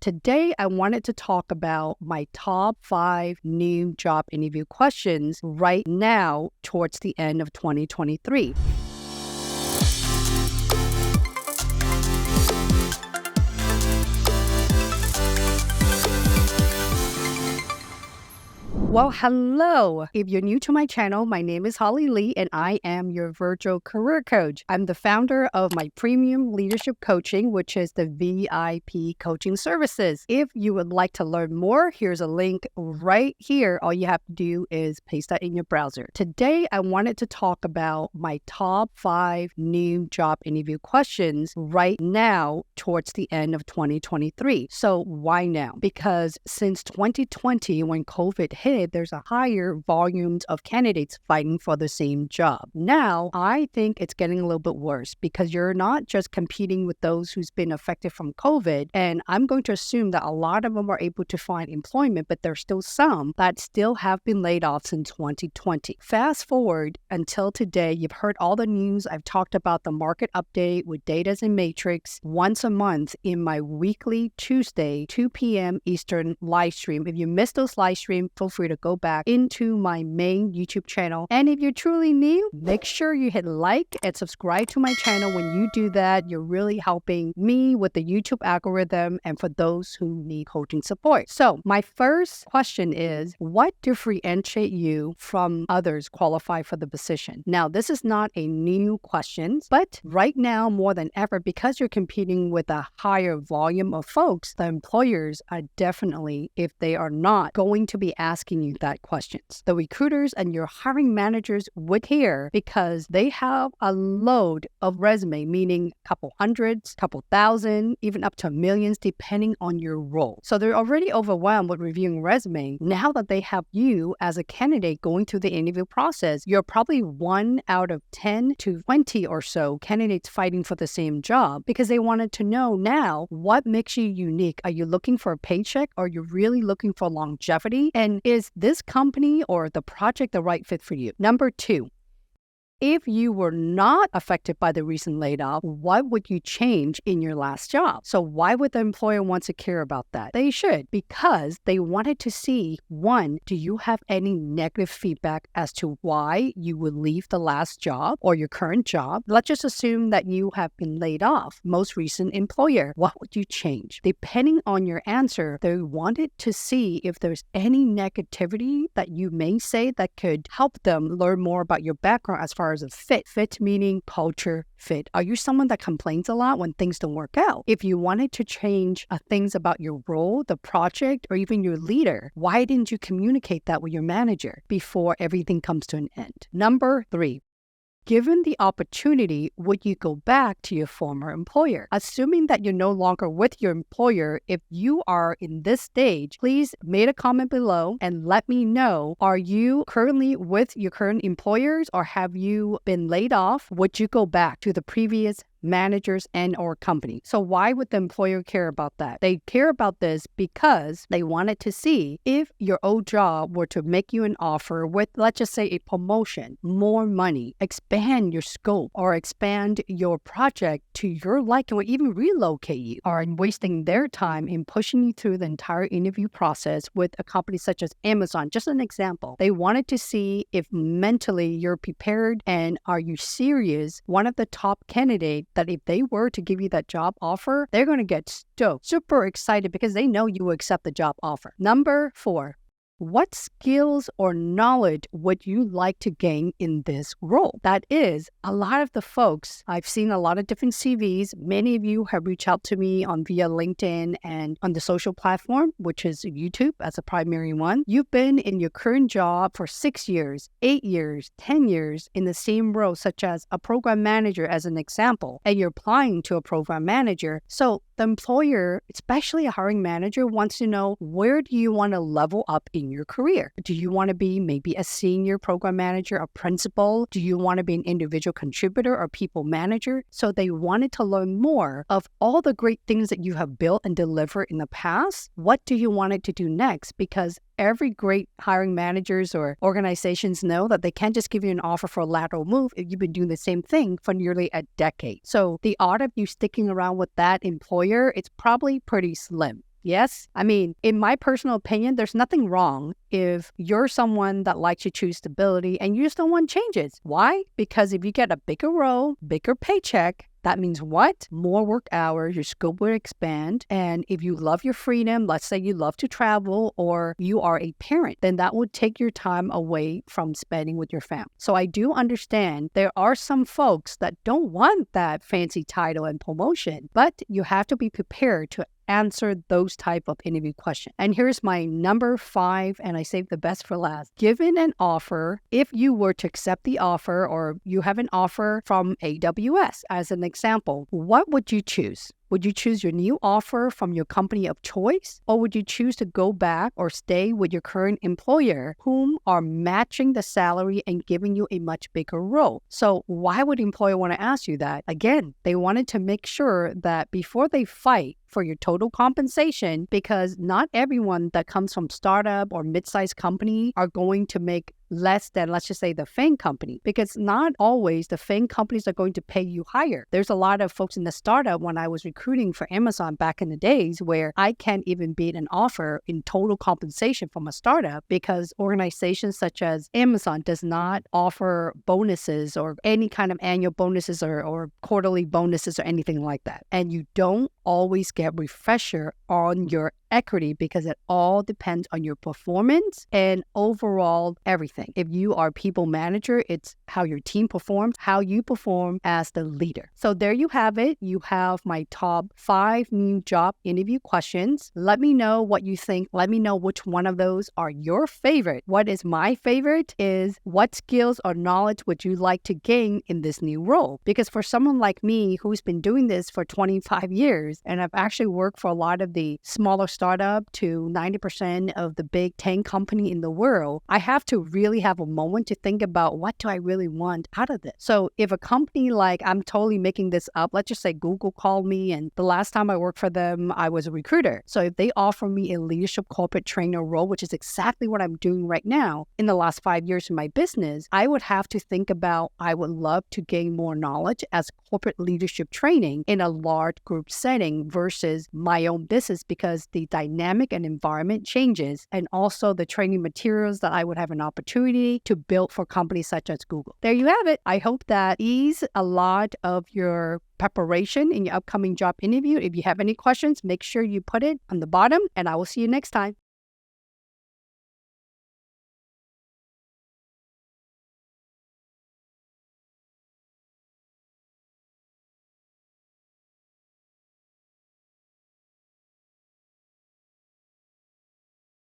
Today, I wanted to talk about my top 5 new job interview questions right now towards the end of 2023. Well, hello. If you're new to my channel, my name is Holly Lee and I am your virtual career coach. I'm the founder of my premium leadership coaching, which is the VIP coaching services. If you would like to learn more, here's a link right here. All you have to do is paste that in your browser. Today, I wanted to talk about my top 5 new job interview questions right now towards the end of 2023. So why now? Because since 2020, when COVID hit, there's a higher volume of candidates fighting for the same job. Now, I think it's getting a little bit worse because you're not just competing with those who's been affected from COVID. And I'm going to assume that a lot of them are able to find employment, but there's still some that still have been laid off since 2020. Fast forward until today, you've heard all the news. I've talked about the market update with data and matrix once a month in my weekly Tuesday, 2 p.m. Eastern live stream. If you missed those live streams, feel free to go back into my main YouTube channel. And if you're truly new, make sure you hit like and subscribe to my channel. When you do that, you're really helping me with the YouTube algorithm and for those who need coaching support. So my first question is, what differentiates you from others qualified for the position? Now, this is not a new question, but right now more than ever, because you're competing with a higher volume of folks, the employers are definitely, if they are not, going to be asking you that questions. The recruiters and your hiring managers would care because they have a load of resume, meaning a couple hundreds, couple thousand, even up to millions, depending on your role. So they're already overwhelmed with reviewing resume. Now that they have you as a candidate going through the interview process, you're probably 1 out of 10 to 20 or so candidates fighting for the same job because they wanted to know now what makes you unique. Are you looking for a paycheck? Or are you really looking for longevity? And is this company or the project the right fit for you? Number 2, if you were not affected by the recent layoff, what would you change in your last job? So why would the employer want to care about that? They should, because they wanted to see, 1, do you have any negative feedback as to why you would leave the last job or your current job? Let's just assume that you have been laid off. Most recent employer, what would you change? Depending on your answer, they wanted to see if there's any negativity that you may say that could help them learn more about your background as far as a fit. Fit meaning culture fit. Are you someone that complains a lot when things don't work out? If you wanted to change things about your role, the project, or even your leader, why didn't you communicate that with your manager before everything comes to an end? Number 3. Given the opportunity, would you go back to your former employer? Assuming that you're no longer with your employer, if you are in this stage, please make a comment below and let me know, are you currently with your current employers or have you been laid off? Would you go back to the previous managers and or company? So why would the employer care about that? They care about this because they wanted to see if your old job were to make you an offer with, let's just say, a promotion, more money, expand your scope or expand your project to your liking or even relocate you, or wasting their time in pushing you through the entire interview process with a company such as Amazon. Just an example. They wanted to see if mentally you're prepared and are you serious? One of the top candidates that if they were to give you that job offer, they're going to get stoked, super excited because they know you will accept the job offer. Number 4. What skills or knowledge would you like to gain in this role? That is, a lot of the folks, I've seen a lot of different CVs. Many of you have reached out to me via LinkedIn and on the social platform, which is YouTube as a primary one. You've been in your current job for 6 years, 8 years, 10 years in the same role, such as a program manager as an example, and you're applying to a program manager. So the employer, especially a hiring manager, wants to know, where do you want to level up in your career? Do you want to be maybe a senior program manager, a principal? Do you want to be an individual contributor or people manager? So they wanted to learn more of all the great things that you have built and delivered in the past. What do you want it to do next? Because every great hiring managers or organizations know that they can't just give you an offer for a lateral move if you've been doing the same thing for nearly a decade. So the odds of you sticking around with that employer, it's probably pretty slim. Yes. I mean, in my personal opinion, there's nothing wrong if you're someone that likes to choose stability and you just don't want changes. Why? Because if you get a bigger role, bigger paycheck, that means what? More work hours, your scope will expand. And if you love your freedom, let's say you love to travel or you are a parent, then that would take your time away from spending with your family. So I do understand there are some folks that don't want that fancy title and promotion, but you have to be prepared to answer those type of interview questions. And here's my number 5, and I saved the best for last. Given an offer, if you were to accept the offer or you have an offer from AWS as an example, what would you choose? Would you choose your new offer from your company of choice? Or would you choose to go back or stay with your current employer whom are matching the salary and giving you a much bigger role? So why would the employer want to ask you that? Again, they wanted to make sure that before they fight for your total compensation, because not everyone that comes from startup or mid-sized company are going to make less than, let's just say, the FANG company, because not always the FANG companies are going to pay you higher. There's a lot of folks in the startup when I was recruiting for Amazon back in the days where I can't even beat an offer in total compensation from a startup because organizations such as Amazon does not offer bonuses or any kind of annual bonuses or quarterly bonuses or anything like that. And you don't always get refresher on your equity because it all depends on your performance and overall everything. If you are a people manager, it's how your team performs, how you perform as the leader. So there you have it. You have my top 5 new job interview questions. Let me know what you think. Let me know which one of those are your favorite. What is my favorite is what skills or knowledge would you like to gain in this new role? Because for someone like me who's been doing this for 25 years and I've actually worked for a lot of the smaller startup to 90% of the big 10 company in the world, I have to really have a moment to think about what do I really want out of this. So if a company like, I'm totally making this up, let's just say Google called me and the last time I worked for them, I was a recruiter. So if they offer me a leadership corporate trainer role, which is exactly what I'm doing right now in the last 5 years in my business, I would have to think about, I would love to gain more knowledge as corporate leadership training in a large group setting versus my own business because the dynamic and environment changes, and also the training materials that I would have an opportunity to build for companies such as Google. There you have it. I hope that ease a lot of your preparation in your upcoming job interview. If you have any questions, make sure you put it on the bottom, and I will see you next time.